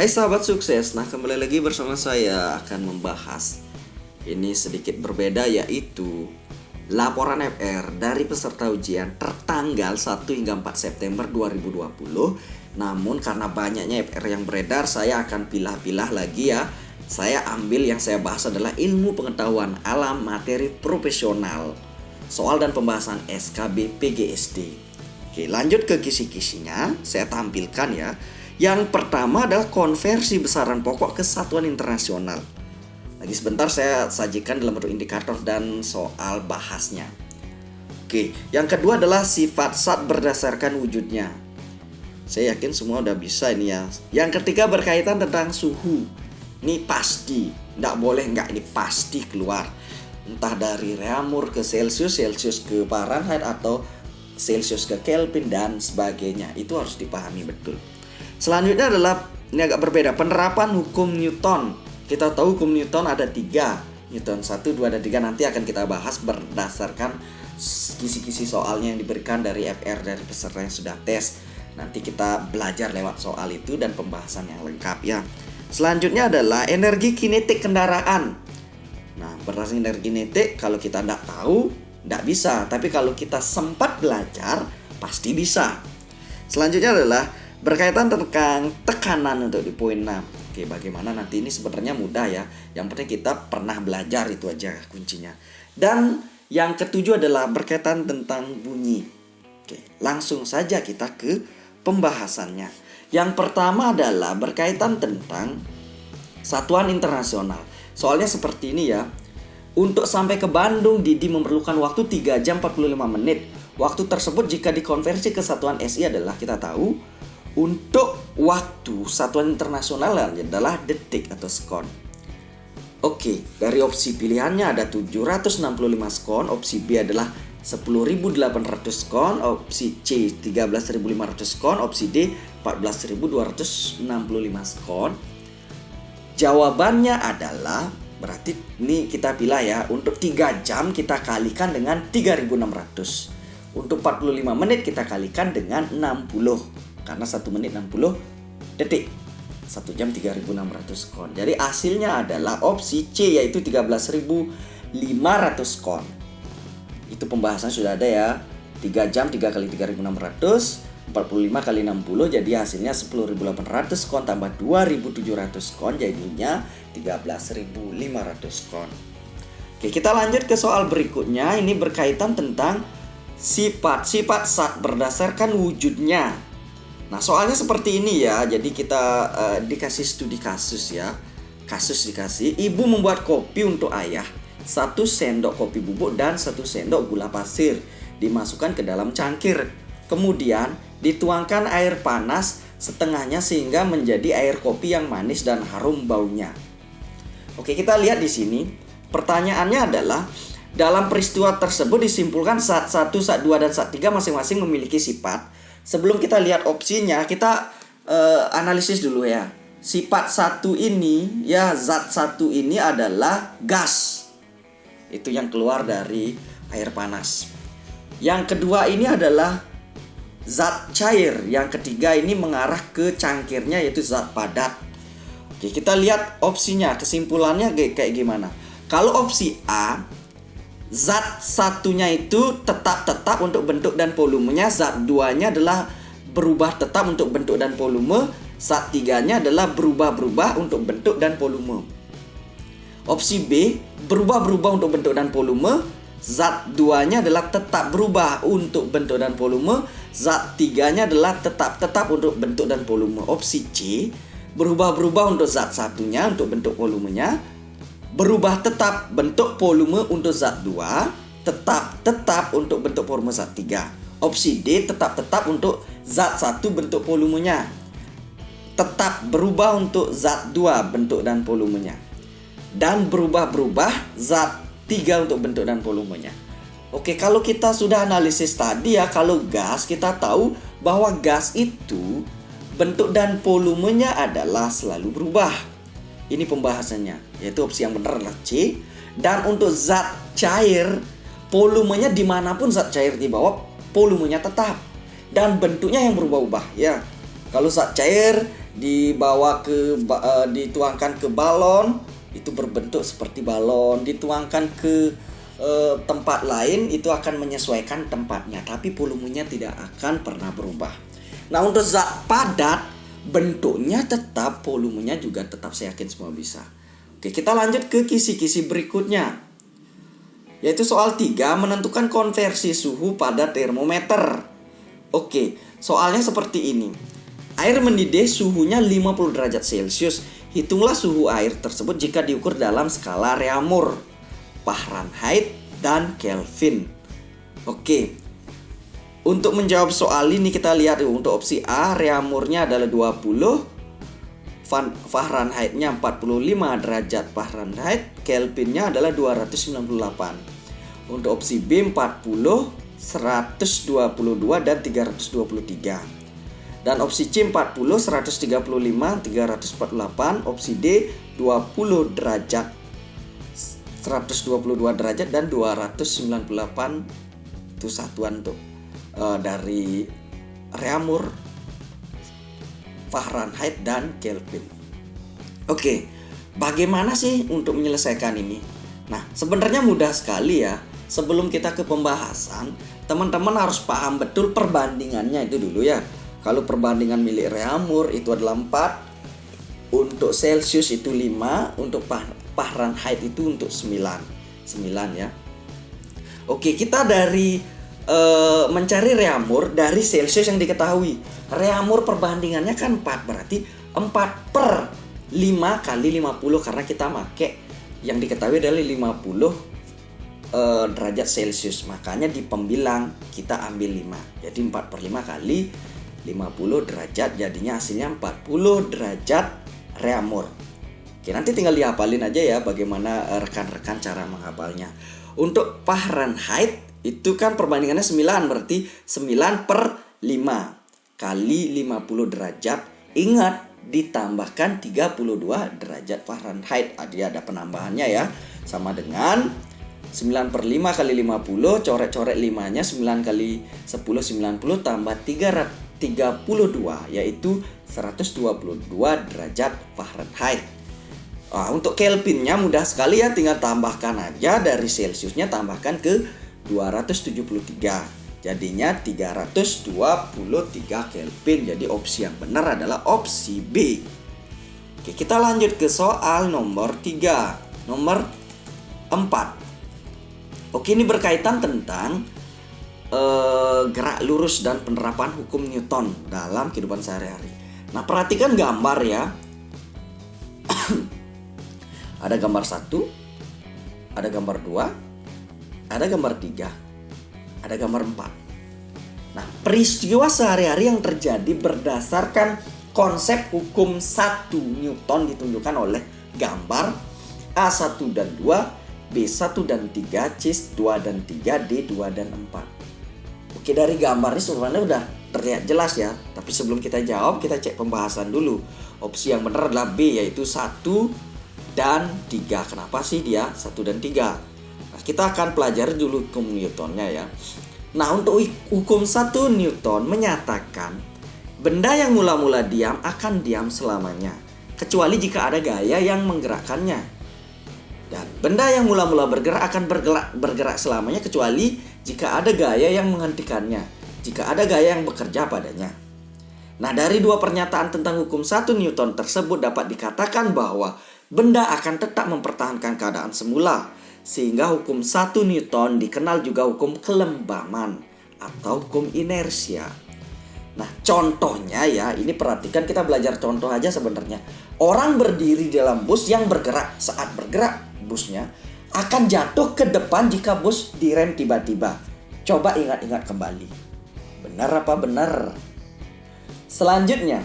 Hai sahabat sukses, nah kembali lagi bersama saya akan membahas ini sedikit berbeda, yaitu laporan FR dari peserta ujian tertanggal 1 hingga 4 September 2020. Namun karena banyaknya FR yang beredar, saya akan pilah-pilah lagi ya. Saya ambil yang saya bahas adalah ilmu pengetahuan alam materi profesional, soal dan pembahasan SKB PGSD. Oke, lanjut ke kisi-kisinya, saya tampilkan ya. Yang pertama adalah konversi besaran pokok ke satuan internasional. Lagi sebentar saya sajikan dalam bentuk indikator dan soal bahasnya. Oke, yang kedua adalah sifat zat berdasarkan wujudnya. Saya yakin semua udah bisa ini ya. Yang ketiga berkaitan tentang suhu. Ini pasti, nggak boleh nggak, ini pasti keluar. Entah dari Reaumur ke Celsius, Celsius ke Fahrenheit, atau Celsius ke Kelvin dan sebagainya. Itu harus dipahami betul. Selanjutnya adalah, ini agak berbeda, penerapan hukum Newton. Kita tahu hukum Newton ada 3, Newton 1, 2, dan 3. Nanti akan kita bahas berdasarkan kisi-kisi soalnya yang diberikan dari FR dari peserta yang sudah tes. Nanti kita belajar lewat soal itu dan pembahasan yang lengkap ya. Selanjutnya adalah energi kinetik kendaraan. Nah, berdasarkan energi kinetik, kalau kita tidak tahu, tidak bisa. Tapi kalau kita sempat belajar, pasti bisa. Selanjutnya adalah berkaitan tentang tekanan untuk di poin 6. Oke, bagaimana nanti ini sebenarnya mudah ya. Yang penting kita pernah belajar, itu aja kuncinya. Dan yang ketujuh adalah berkaitan tentang bunyi. Oke, langsung saja kita ke pembahasannya. Yang pertama adalah berkaitan tentang satuan internasional. Soalnya seperti ini ya. Untuk sampai ke Bandung, Didi memerlukan waktu 3 jam 45 menit. Waktu tersebut jika dikonversi ke satuan SI adalah, kita tahu, untuk waktu satuan internasional adalah detik atau skon. Oke, dari opsi pilihannya ada 765 skon, opsi B adalah 10.800 skon, opsi C 13.500 skon, opsi D 14.265 skon. Jawabannya adalah, berarti ini kita pilih ya, untuk 3 jam kita kalikan dengan 3.600. Untuk 45 menit kita kalikan dengan 60. Karena 1 menit 60 detik, 1 jam 3.600 skon. Jadi hasilnya adalah opsi C, yaitu 13.500 skon. Itu pembahasan sudah ada ya. 3 jam 3 kali 3.600, 45 kali 60, jadi hasilnya 10.800 skon tambah 2.700 skon, jadinya 13.500 skon. Oke, kita lanjut ke soal berikutnya. Ini berkaitan tentang sifat-sifat zat berdasarkan wujudnya. Nah, soalnya seperti ini ya. Jadi kita dikasih studi kasus ya. Kasus dikasih, ibu membuat kopi untuk ayah. 1 sendok kopi bubuk dan 1 sendok gula pasir dimasukkan ke dalam cangkir. Kemudian dituangkan air panas setengahnya sehingga menjadi air kopi yang manis dan harum baunya. Oke, kita lihat di sini. Pertanyaannya adalah, dalam peristiwa tersebut disimpulkan zat 1, zat 2, dan zat 3 masing-masing memiliki sifat. Sebelum kita lihat opsinya, kita analisis dulu ya. Sifat 1 ini ya, zat 1 ini adalah gas. Itu yang keluar dari air panas. Yang kedua ini adalah zat cair. Yang ketiga ini mengarah ke cangkirnya, yaitu zat padat. Oke, kita lihat opsinya, kesimpulannya kayak gimana. Kalau opsi A, zat satunya itu tetap untuk bentuk dan volumenya, zat 2-nya adalah berubah tetap untuk bentuk dan volume, zat 3-nya adalah berubah untuk bentuk dan volume. Opsi B, berubah untuk bentuk dan volume, zat 2-nya adalah tetap berubah untuk bentuk dan volume, zat 3-nya adalah tetap untuk bentuk dan volume. Opsi C, berubah untuk zat satunya untuk bentuk volumenya, berubah tetap bentuk volume untuk zat 2, tetap untuk bentuk volume zat 3. Opsi D, tetap untuk zat 1 bentuk volumenya, tetap berubah untuk zat 2 bentuk dan volumenya, dan berubah zat 3 untuk bentuk dan volumenya. Oke, kalau kita sudah analisis tadi ya, kalau gas kita tahu bahwa gas itu bentuk dan volumenya adalah selalu berubah. Ini pembahasannya, yaitu opsi yang benar adalah C. Dan untuk zat cair, volumenya dimanapun zat cair dibawa, volumenya tetap dan bentuknya yang berubah-ubah ya. Kalau zat cair dituangkan ke balon, itu berbentuk seperti balon. Dituangkan ke tempat lain, itu akan menyesuaikan tempatnya, tapi volumenya tidak akan pernah berubah. Nah, untuk zat padat, bentuknya tetap, volumenya juga tetap, saya yakin semua bisa. Oke, kita lanjut ke kisi-kisi berikutnya, yaitu soal 3, menentukan konversi suhu pada termometer. Oke, soalnya seperti ini. Air mendidih suhunya 50 derajat Celcius. Hitunglah suhu air tersebut jika diukur dalam skala Reaumur, Fahrenheit, dan Kelvin. Oke. Untuk menjawab soal ini kita lihat untuk opsi A, Reaumurnya adalah 20, Fahrenheit-nya 45 derajat Fahrenheit, Kelvinnya adalah 298. Untuk opsi B 40, 122 dan 323. Dan opsi C 40, 135, 348. Opsi D 20 derajat, 122 derajat dan 298. Itu satuan untuk dari Reaumur, Fahrenheit, dan Kelvin. Oke, bagaimana sih untuk menyelesaikan ini? Nah, sebenarnya mudah sekali ya. Sebelum kita ke pembahasan, teman-teman harus paham betul perbandingannya itu dulu ya. Kalau perbandingan milik Reaumur itu adalah 4, untuk Celsius itu 5, untuk Fahrenheit itu untuk 9 ya. Oke, kita dari mencari Reaumur dari Celsius yang diketahui. Reaumur perbandingannya kan 4, berarti 4/5 kali 50, karena kita pakai yang diketahui adalah 50 derajat Celcius. Makanya di pembilang kita ambil 5. Jadi 4/5 kali 50 derajat, jadinya hasilnya 40 derajat Reaumur. Oke, nanti tinggal dihafalin aja ya bagaimana rekan-rekan cara menghafalnya. Untuk Fahrenheit itu kan perbandingannya 9, berarti 9/5 kali 50 derajat. Ingat, ditambahkan 32 derajat Fahrenheit. Ada penambahannya ya. Sama dengan 9/5 kali 50, coret-coret 5-nya, 9 kali 10 90 tambah 32, yaitu 122 derajat Fahrenheit. Untuk Kelvinnya mudah sekali ya, tinggal tambahkan aja dari Celsiusnya, tambahkan ke 273. Jadinya 323 Kelvin. Jadi opsi yang benar adalah opsi B. Oke, kita lanjut ke soal nomor 3. Nomor 4. Oke, ini berkaitan tentang gerak lurus dan penerapan hukum Newton dalam kehidupan sehari-hari. Nah, perhatikan gambar ya. Ada gambar 1, ada gambar 2, ada gambar 3, ada gambar 4. Nah, peristiwa sehari-hari yang terjadi berdasarkan konsep hukum 1 Newton ditunjukkan oleh gambar A1 dan 2, B1 dan 3, C2 dan 3, D2 dan 4. Oke, dari gambar ini sebenarnya udah terlihat jelas ya. Tapi sebelum kita jawab, kita cek pembahasan dulu. Opsi yang benar adalah B, yaitu 1 dan 3. Kenapa sih dia 1 dan 3? Nah, kita akan pelajari dulu hukum Newtonnya ya. Nah, untuk hukum 1 Newton menyatakan benda yang mula-mula diam akan diam selamanya, kecuali jika ada gaya yang menggerakkannya. Dan benda yang mula-mula bergerak akan bergerak selamanya, kecuali jika ada gaya yang menghentikannya, jika ada gaya yang bekerja padanya. Nah, dari dua pernyataan tentang hukum 1 Newton tersebut dapat dikatakan bahwa benda akan tetap mempertahankan keadaan semula, sehingga hukum 1 Newton dikenal juga hukum kelembaman atau hukum inersia. Nah, contohnya ya, ini perhatikan, kita belajar contoh aja sebenarnya. Orang berdiri dalam bus yang bergerak. Saat bergerak, busnya akan jatuh ke depan jika bus direm tiba-tiba. Coba ingat-ingat kembali. Benar apa benar? Selanjutnya,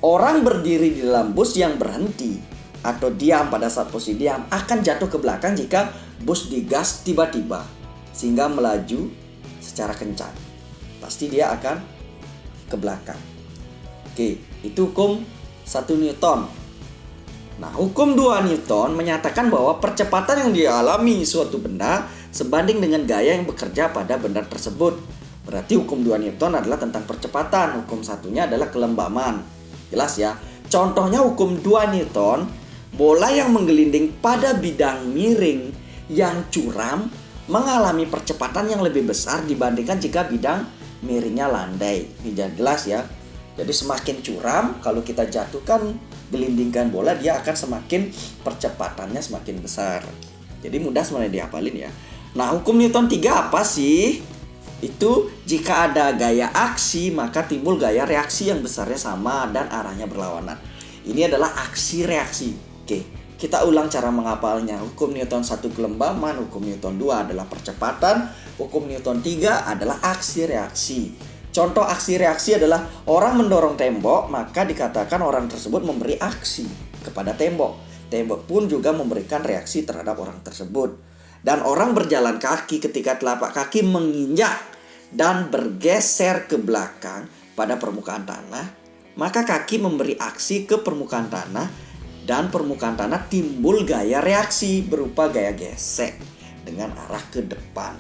orang berdiri di dalam bus yang berhenti atau diam pada saat posisi diam akan jatuh ke belakang jika bus digas tiba-tiba sehingga melaju secara kencang. Pasti dia akan ke belakang. Oke, itu hukum 1 Newton. Nah, hukum 2 Newton menyatakan bahwa percepatan yang dialami suatu benda sebanding dengan gaya yang bekerja pada benda tersebut. Berarti hukum 2 Newton adalah tentang percepatan, hukum satunya adalah kelembaman. Jelas ya? Contohnya hukum 2 Newton, bola yang menggelinding pada bidang miring yang curam mengalami percepatan yang lebih besar dibandingkan jika bidang miringnya landai. Ini jelas ya. Jadi semakin curam, kalau kita jatuhkan, gelindingkan bola, dia akan semakin percepatannya semakin besar. Jadi mudah sebenarnya dihafalin ya. Nah, hukum Newton 3 apa sih? Itu jika ada gaya aksi, maka timbul gaya reaksi yang besarnya sama dan arahnya berlawanan. Ini adalah aksi reaksi. Oke, kita ulang cara menghafalnya. Hukum Newton 1 kelembaman, hukum Newton 2 adalah percepatan, hukum Newton 3 adalah aksi reaksi. Contoh aksi reaksi adalah orang mendorong tembok, maka dikatakan orang tersebut memberi aksi kepada tembok. Tembok pun juga memberikan reaksi terhadap orang tersebut. Dan orang berjalan kaki ketika telapak kaki menginjak dan bergeser ke belakang pada permukaan tanah, maka kaki memberi aksi ke permukaan tanah dan permukaan tanah timbul gaya reaksi berupa gaya gesek dengan arah ke depan.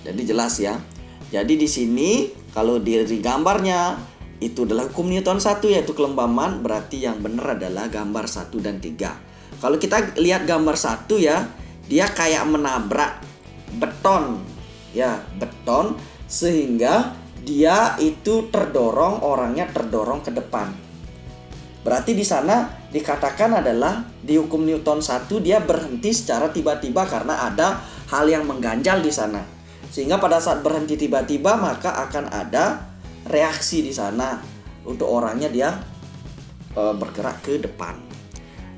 Jadi jelas ya. Jadi di sini kalau di gambarnya itu adalah hukum Newton 1 yaitu kelembaman, berarti yang benar adalah gambar 1 dan 3. Kalau kita lihat gambar 1 ya, dia kayak menabrak beton. Ya, beton sehingga dia itu terdorong, orangnya terdorong ke depan. Berarti di sana dikatakan adalah di hukum Newton 1 dia berhenti secara tiba-tiba karena ada hal yang mengganjal di sana. Sehingga pada saat berhenti tiba-tiba maka akan ada reaksi di sana untuk orangnya dia bergerak ke depan.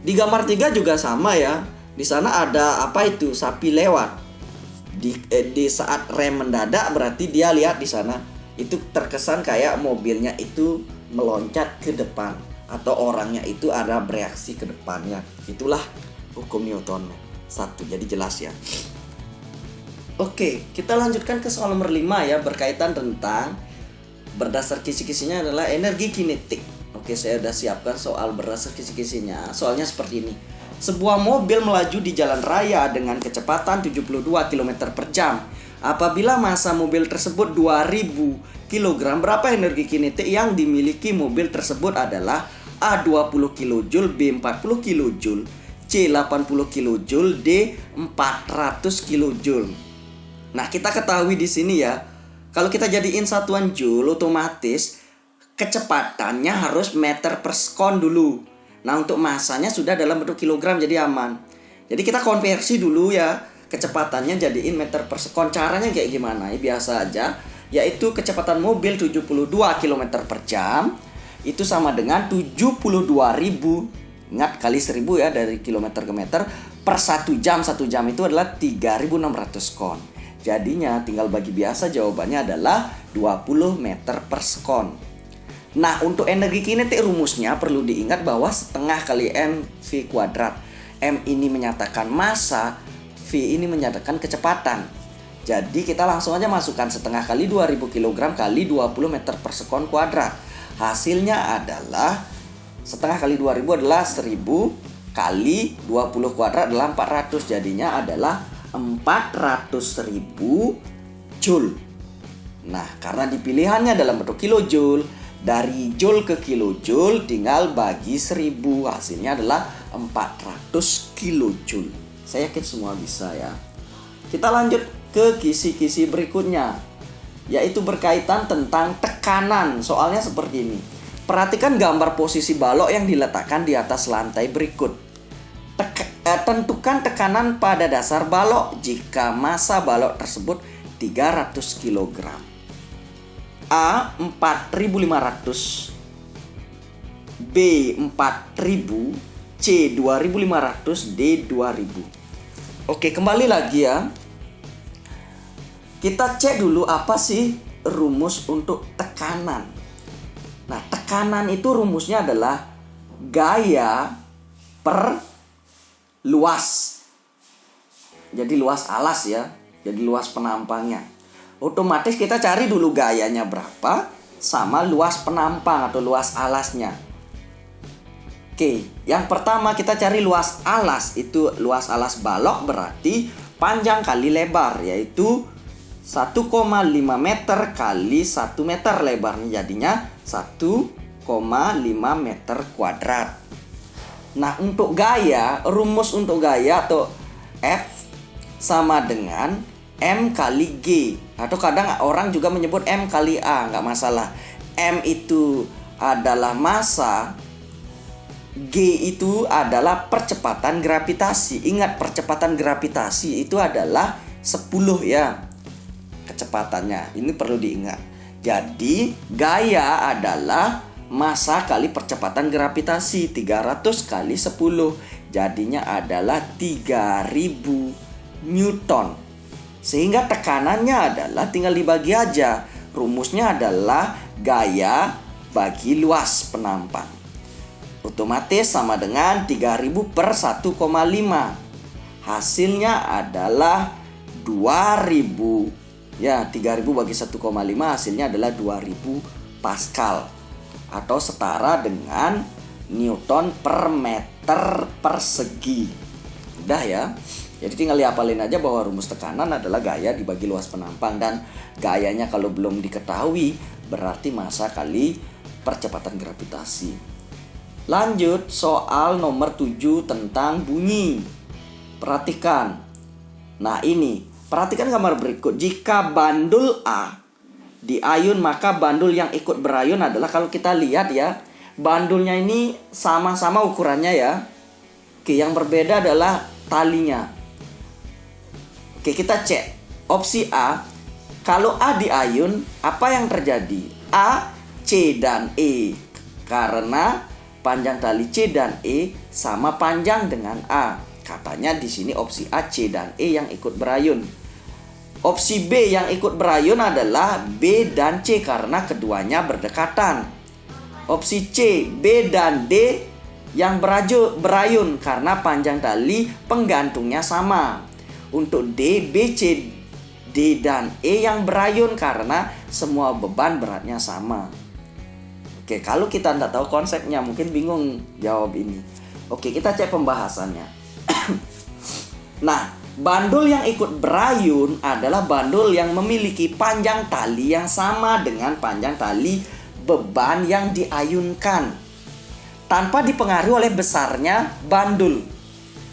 Di gambar 3 juga sama ya. Di sana ada apa itu? Sapi lewat. Di saat rem mendadak berarti dia lihat di sana itu terkesan kayak mobilnya itu meloncat ke depan atau orangnya itu ada bereaksi ke depannya. Itulah hukum Newton 1. Jadi jelas ya. Oke, kita lanjutkan ke soal nomor 5 ya, berkaitan tentang berdasar kisi-kisinya adalah energi kinetik. Oke, saya sudah siapkan soal berdasar kisi-kisinya. Soalnya seperti ini. Sebuah mobil melaju di jalan raya dengan kecepatan 72 km per jam. Apabila massa mobil tersebut 2000 kg, berapa energi kinetik yang dimiliki mobil tersebut adalah A 20 kJ, B 40 kJ, C 80 kJ, D 400 kJ. Nah, kita ketahui di sini ya, kalau kita jadiin satuan joule otomatis kecepatannya harus meter per sekon dulu. Nah, untuk massanya sudah dalam bentuk kilogram jadi aman. Jadi kita konversi dulu ya, kecepatannya jadiin meter per sekon. Caranya kayak gimana? Ya, biasa aja, yaitu kecepatan mobil 72 km per jam itu sama dengan 72.000, ingat kali 1000 ya, dari kilometer ke meter per 1 jam. 1 jam itu adalah 3.600 kon. Jadinya tinggal bagi biasa, jawabannya adalah 20 meter per sekon. Nah, untuk energi kinetik rumusnya perlu diingat bahwa setengah kali mv kuadrat. M ini menyatakan massa, V ini menyatakan kecepatan. Jadi kita langsung aja masukkan setengah kali 2000 kg kali 20 meter per sekon kuadrat. Hasilnya adalah setengah kali 2000 adalah 1000 kali 20 kuadrat adalah 400. Jadinya adalah 400.000 joule. Nah, karena dipilihannya dalam bentuk kilojoule, dari joule ke kilojoule tinggal bagi 1000, hasilnya adalah 400 kilojoule. Saya yakin semua bisa ya. Kita lanjut ke kisi-kisi berikutnya, yaitu berkaitan tentang tekanan. Soalnya seperti ini. Perhatikan gambar posisi balok yang diletakkan di atas lantai berikut. Tentukan tekanan pada dasar balok jika massa balok tersebut 300 kg. A 4.500, B 4.000, C 2.500, D 2.000. Oke, kembali lagi ya. Kita cek dulu apa sih rumus untuk tekanan. Nah, tekanan itu rumusnya adalah gaya per luas. Jadi luas alas ya. Jadi luas penampangnya. Otomatis kita cari dulu gayanya berapa sama luas penampang atau luas alasnya. Oke, yang pertama kita cari luas alas. Itu luas alas balok berarti panjang kali lebar, yaitu 1,5 meter kali 1 meter lebarnya, jadinya 1,5 meter kuadrat. Nah, untuk gaya, rumus untuk gaya atau F sama dengan M kali G. Atau kadang orang juga menyebut M kali A, nggak masalah. M itu adalah massa, G itu adalah percepatan gravitasi. Ingat, percepatan gravitasi itu adalah 10 ya kecepatannya. Ini perlu diingat. Jadi gaya adalah massa kali percepatan gravitasi, 300 kali 10. Jadinya adalah 3000 Newton. Sehingga tekanannya adalah tinggal dibagi aja. Rumusnya adalah gaya bagi luas penampang. Otomatis sama dengan 3000 per 1,5. Hasilnya adalah 2000. Ya, 3000 bagi 1,5 hasilnya adalah 2000 Pascal. Atau setara dengan Newton per meter persegi. Udah ya. Jadi tinggal dihafalin aja bahwa rumus tekanan adalah gaya dibagi luas penampang. Dan gayanya kalau belum diketahui berarti massa kali percepatan gravitasi. Lanjut soal nomor 7 tentang bunyi. Perhatikan. Nah ini, perhatikan gambar berikut. Jika bandul A diayun, maka bandul yang ikut berayun adalah, kalau kita lihat ya, bandulnya ini sama-sama ukurannya ya. Oke, yang berbeda adalah talinya. Oke, kita cek. Opsi A, kalau A diayun, apa yang terjadi? A, C, dan E. Karena panjang tali C dan E sama panjang dengan A. Katanya di sini opsi A, C, dan E yang ikut berayun. Opsi B yang ikut berayun adalah B dan C karena keduanya berdekatan. Opsi C, B dan D yang berayun karena panjang tali penggantungnya sama. Untuk D, B, C, D, dan E yang berayun karena semua beban beratnya sama. Oke, kalau kita tidak tahu konsepnya mungkin bingung jawab ini. Oke, kita cek pembahasannya. Nah, bandul yang ikut berayun adalah bandul yang memiliki panjang tali yang sama dengan panjang tali beban yang diayunkan, tanpa dipengaruhi oleh besarnya bandul.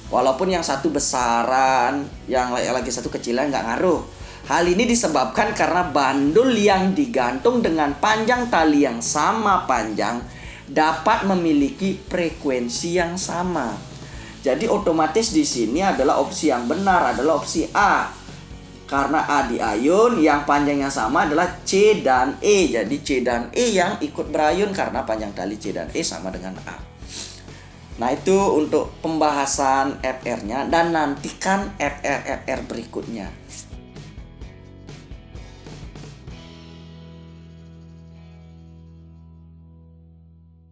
Walaupun yang satu besaran, yang lagi satu kecilan, nggak ngaruh. Hal ini disebabkan karena bandul yang digantung dengan panjang tali yang sama panjang dapat memiliki frekuensi yang sama. Jadi otomatis di sini adalah opsi yang benar adalah opsi A. Karena A diayun, yang panjangnya sama adalah C dan E. Jadi C dan E yang ikut berayun karena panjang tali C dan E sama dengan A. Nah, itu untuk pembahasan FR-nya, dan nantikan FR berikutnya.